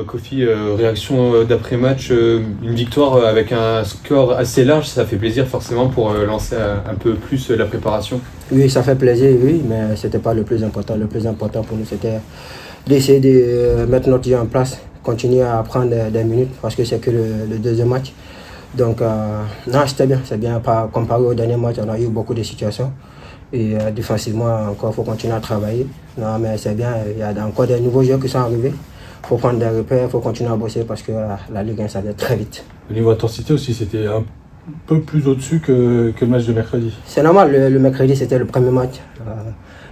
Kofi, réaction d'après-match, une victoire avec un score assez large, ça fait plaisir forcément pour lancer un peu plus la préparation. Oui, ça fait plaisir, oui, mais ce n'était pas le plus important. Le plus important pour nous, c'était d'essayer de mettre notre jeu en place, continuer à prendre des minutes, parce que c'est que le deuxième match. Donc, non, c'était bien. C'est bien, comparé au dernier match, on a eu beaucoup de situations. Et défensivement, encore, il faut continuer à travailler. Non, mais c'est bien, il y a encore des nouveaux joueurs qui sont arrivés. Il faut prendre des repères, il faut continuer à bosser parce que la Ligue 1, ça vient très vite. Au niveau intensité aussi, c'était un peu plus au-dessus que le match de mercredi. C'est normal, le mercredi, c'était le premier match.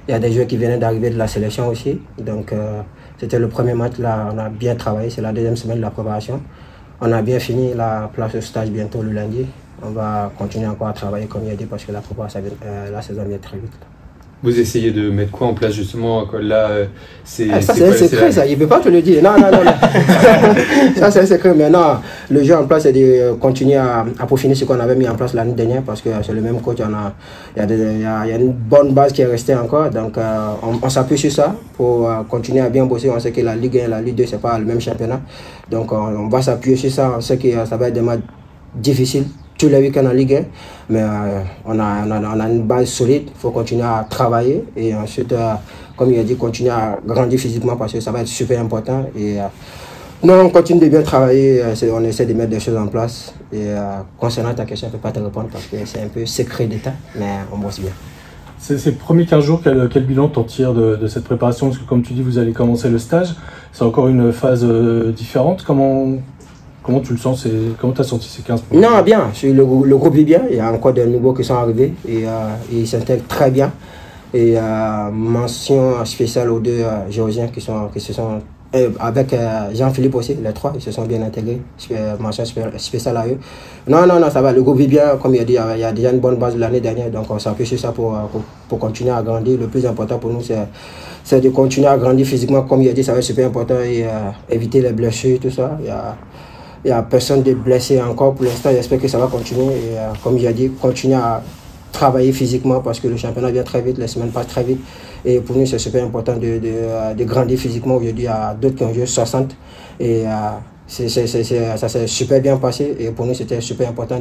Il y a des joueurs qui venaient d'arriver de la sélection aussi. Donc, c'était le premier match, là, on a bien travaillé. C'est la deuxième semaine de la préparation. On a bien fini la place au stage bientôt le lundi. On va continuer encore à travailler comme il a dit parce que la saison vient très vite. Vous essayez de mettre quoi en place justement là, c'est un secret, ça, il ne peut pas te le dire. Non. Ça, c'est un secret. Mais non, le jeu en place, c'est de continuer à peaufiner ce qu'on avait mis en place l'année dernière parce que c'est le même coach. Il y a une bonne base qui est restée encore. Donc, on s'appuie sur ça pour continuer à bien bosser. On sait que la Ligue 1 et la Ligue 2, ce n'est pas le même championnat. Donc, on va s'appuyer sur ça. On sait que ça va être des matchs difficiles tous les week-ends en Ligue 1, mais on a une base solide, il faut continuer à travailler et ensuite, comme il a dit, continuer à grandir physiquement parce que ça va être super important. Et non, on continue de bien travailler, on essaie de mettre des choses en place. Et concernant ta question, je ne peux pas te répondre parce que c'est un peu secret d'État, mais on bosse bien. Ces premiers 15 jours, quel bilan t'en tires de cette préparation? Parce que comme tu dis, vous allez commencer le stage, c'est encore une phase différente. Comment tu le sens? Comment tu as senti ces 15 premiers? Non, bien. Le groupe vit bien. Il y a encore des nouveaux qui sont arrivés et ils s'intègrent très bien. Et mention spéciale aux deux Géorgiens qui se sont avec Jean-Philippe aussi, les trois, ils se sont bien intégrés. Mention spéciale à eux. Non, ça va. Le groupe vit bien. Comme il a dit, il y a déjà une bonne base de l'année dernière. Donc on s'appuie sur ça pour continuer à grandir. Le plus important pour nous, c'est de continuer à grandir physiquement. Comme il a dit, ça va être super important et éviter les blessures, tout ça. Il n'y a personne de blessé encore pour l'instant. J'espère que ça va continuer. Et comme j'ai dit, continuer à travailler physiquement parce que le championnat vient très vite, les semaines passent très vite. Et pour nous, c'est super important de grandir physiquement. Aujourd'hui, il y a d'autres qui ont joué 60. Et ça s'est super bien passé. Et pour nous, c'était super important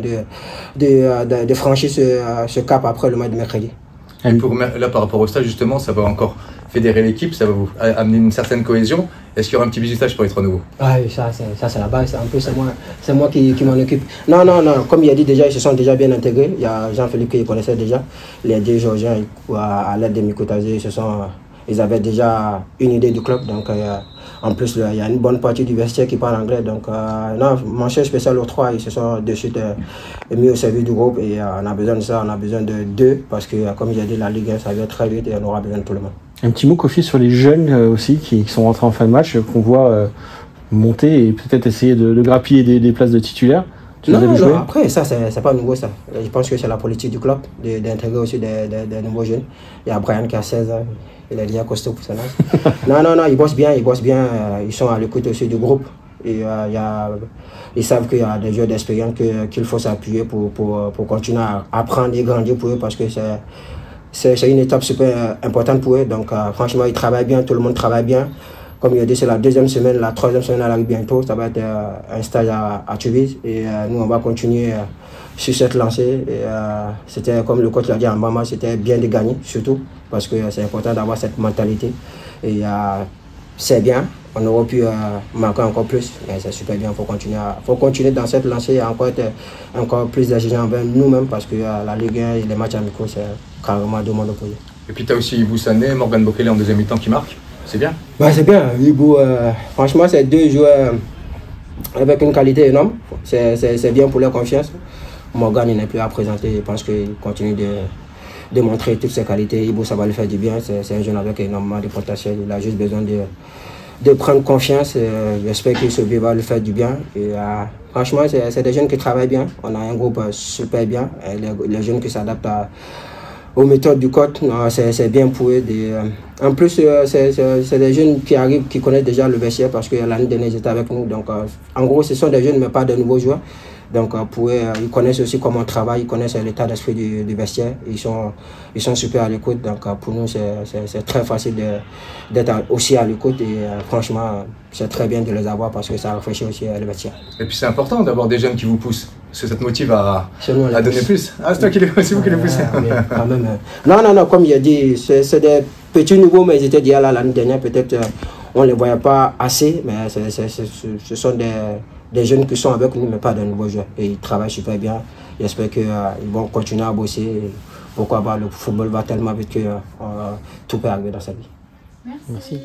de franchir ce cap après le match de mercredi. Et là, par rapport au stage, justement, ça va encore fédérer l'équipe, ça va vous amener une certaine cohésion. Est-ce qu'il y aura un petit bisou stage pour être nouveau? Oui, ça c'est la base. En plus, c'est moi qui m'en occupe. Non. Comme il a dit déjà, ils se sont déjà bien intégrés. Il y a Jean-Philippe qui connaissait déjà. Les deux Georgiens, à l'aide de Mikotazé, ils avaient déjà une idée du club. Donc, en plus, il y a une bonne partie du vestiaire qui parle anglais. Donc, mention spéciale aux trois, ils se sont de suite mis au service du groupe. Et on a besoin de ça, on a besoin de deux. Parce que, comme j'ai dit, la Ligue 1, ça vient très vite et on aura besoin de tout le monde. Un petit mot, Kofi, sur les jeunes aussi qui sont rentrés en fin de match, qu'on voit monter et peut-être essayer de grappiller des places de titulaires. Non, après, ça, c'est pas nouveau, ça. Je pense que c'est la politique du club d'intégrer aussi des nouveaux jeunes. Il y a Brian qui a 16 ans, il est déjà costaud pour son âge. Non, ils bossent bien, ils sont à l'écoute aussi du groupe. Et ils savent qu'il y a des joueurs d'expérience qu'il faut s'appuyer pour continuer à apprendre et grandir pour eux parce que c'est une étape super importante pour eux. Donc, franchement, ils travaillent bien, tout le monde travaille bien. Comme il a dit, c'est la deuxième semaine, la troisième semaine, elle arrive bientôt. Ça va être un stage à Tubize. Et nous, on va continuer sur cette lancée. C'était, comme le coach l'a dit en Bama, c'était bien de gagner, surtout. Parce que c'est important d'avoir cette mentalité. Et c'est bien. On aurait pu marquer encore plus. Mais c'est super bien. Il faut continuer dans cette lancée et encore plus d'exigeants envers nous-mêmes. Parce que la Ligue 1 et les matchs amicaux, c'est carrément deux mondes opposés. Et puis tu as aussi Ibou Sané, Morgan Bokele en deuxième mi-temps qui marque. C'est bien. C'est bien. Ibou, franchement, c'est deux joueurs avec une qualité énorme. C'est bien pour leur confiance. Morgan, il n'est plus à présenter. Je pense qu'il continue de montrer toutes ses qualités. Ibou, ça va lui faire du bien. C'est un jeune avec énormément de potentiel. Il a juste besoin de prendre confiance. J'espère qu'il se va lui faire du bien. Et, franchement, c'est des jeunes qui travaillent bien. On a un groupe super bien. Les jeunes qui s'adaptent aux méthodes du coach, c'est bien pour eux. En plus, c'est des jeunes qui arrivent, qui connaissent déjà le vestiaire parce que l'année dernière, ils étaient avec nous. Donc, en gros, ce sont des jeunes, mais pas de nouveaux joueurs. Donc pour eux, ils connaissent aussi comment on travaille, ils connaissent l'état d'esprit du vestiaire. Ils sont super à l'écoute. Donc pour nous, c'est très facile d'être aussi à l'écoute. Et franchement, c'est très bien de les avoir parce que ça rafraîchit aussi le vestiaire. Et puis c'est important d'avoir des jeunes qui vous poussent. Parce que ça te motive à donner plus. Ah, c'est vous qui les poussez. Quand même. Non, comme il a dit, c'est des petits nouveaux, mais ils étaient déjà là l'année dernière. Peut-être on ne les voyait pas assez, mais ce sont des jeunes qui sont avec nous, mais pas de nouveaux joueurs. Et ils travaillent super bien. J'espère qu'ils vont continuer à bosser. Pourquoi pas, le football va tellement vite que tout peut arriver dans sa vie. Merci.